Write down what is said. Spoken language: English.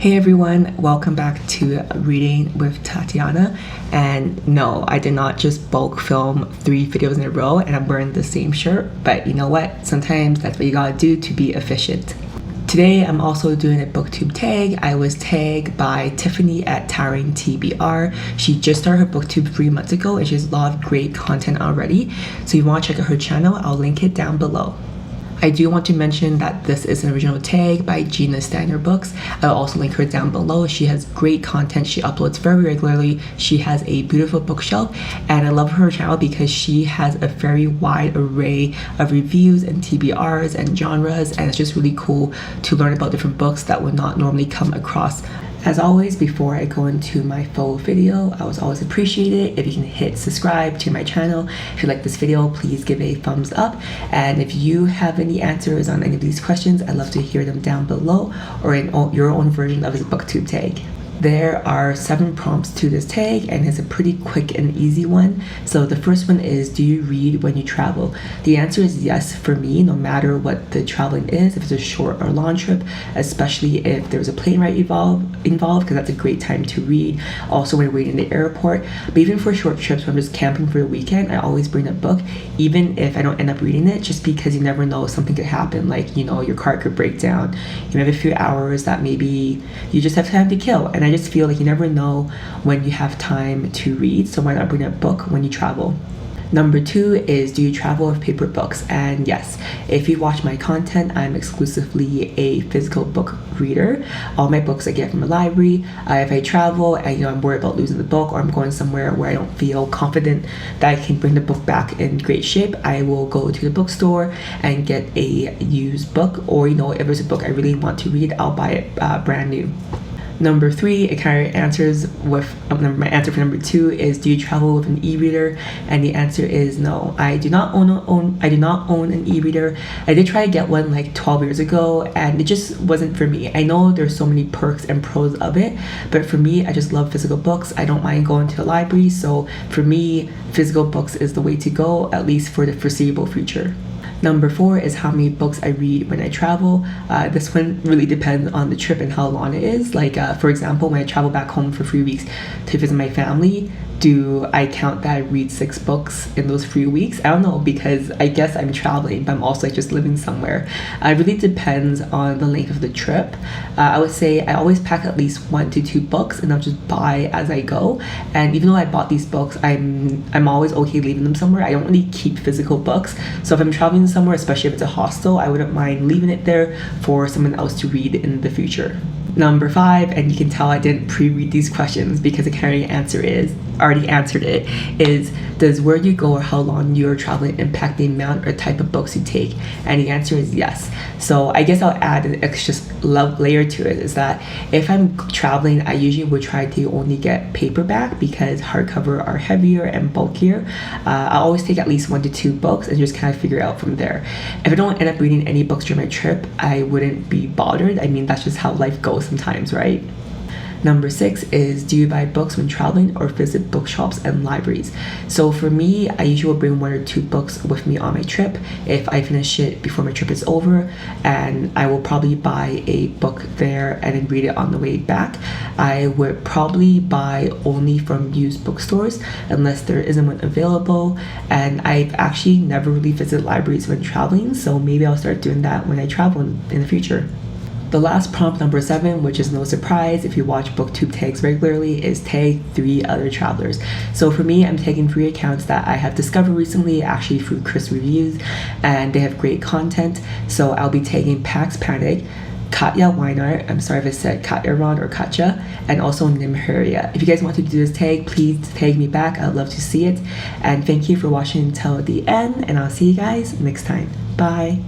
Hey everyone, welcome back to Reading with Tatiana. And no, I did not just bulk film 3 videos in a row and I'm wearing the same shirt, but you know what? Sometimes that's what you gotta do to be efficient. Today I'm also doing a booktube tag. I was tagged by Tiffany at Towering TBR. She just started her booktube 3 months ago and she has a lot of great content already. So if you want to check out her channel, I'll link it down below. I do want to mention that this is an original tag by Gina Steiner Books. I'll also link her down below. She has great content. She uploads very regularly. She has a beautiful bookshelf and I love her channel because she has a very wide array of reviews and TBRs and genres, and it's just really cool to learn about different books that would not normally come across. As always, before I go into my full video, I would always appreciate it if you can hit subscribe to my channel. If you like this video, please give a thumbs up. And if you have any answers on any of these questions, I'd love to hear them down below or in your own version of this booktube tag. There are 7 prompts to this tag and it's a pretty quick and easy one. So the first one is, do you read when you travel? The answer is yes for me, no matter what the traveling is, if it's a short or long trip, especially if there's a plane ride involved, because that's a great time to read. Also when you're waiting in the airport, but even for short trips when I'm just camping for the weekend, I always bring a book, even if I don't end up reading it, just because you never know, something could happen, like, you know, your car could break down. You have a few hours that maybe you just have time to kill, and I just feel like you never know when you have time to read, so why not bring a book when you travel? Number 2 is, do you travel with paper books? And yes, if you watch my content, I'm exclusively a physical book reader. All my books I get from a library. If I travel and I'm worried about losing the book, or I'm going somewhere where I don't feel confident that I can bring the book back in great shape, I will go to the bookstore and get a used book, or if there's a book I really want to read, I'll buy it brand new. Number 3, it kind of answers with my answer for number 2 is, do you travel with an e-reader? And the answer is no. I do not own an e-reader. I did try to get one like 12 years ago and it just wasn't for me. I know there's so many perks and pros of it, but for me, I just love physical books. I don't mind going to the library, so for me, physical books is the way to go, at least for the foreseeable future. Number 4 is how many books I read when I travel. This one really depends on the trip and how long it is. Like for example, when I travel back home for 3 weeks to visit my family, do I count that I read 6 books in those 3 weeks? I don't know, because I guess I'm traveling, but I'm also like just living somewhere. It really depends on the length of the trip. I would say I always pack at least 1 to 2 books and I'll just buy as I go. And even though I bought these books, I'm always okay leaving them somewhere. I don't really keep physical books. So if I'm traveling somewhere, especially if it's a hostel, I wouldn't mind leaving it there for someone else to read in the future. Number 5, and you can tell I didn't pre-read these questions because I already answered it, is, does where you go or how long you're traveling impact the amount or type of books you take? And the answer is yes. So I guess I'll add an extra layer to it, is that if I'm traveling, I usually would try to only get paperback because hardcover are heavier and bulkier. I always take at least 1 to 2 books and just kind of figure it out from there. If I don't end up reading any books during my trip, I wouldn't be bothered. I mean, that's just how life goes sometimes, right? Number 6 is, do you buy books when traveling or visit bookshops and libraries? So for me, I usually will bring 1 or 2 books with me on my trip if I finish it before my trip is over, and I will probably buy a book there and then read it on the way back. I would probably buy only from used bookstores unless there isn't one available, and I've actually never really visited libraries when traveling, so maybe I'll start doing that when I travel in the future. The last prompt, number 7, which is no surprise if you watch booktube tags regularly, is tag 3 other travelers. So for me, I'm tagging 3 accounts that I have discovered recently, actually through Chris Reviews, and they have great content. So I'll be tagging Pax Panic, Katya Weinart, I'm sorry if I said Katya wrong, or Katya, and also Nimheria. If you guys want to do this tag, please tag me back. I'd love to see it. And thank you for watching until the end, and I'll see you guys next time. Bye.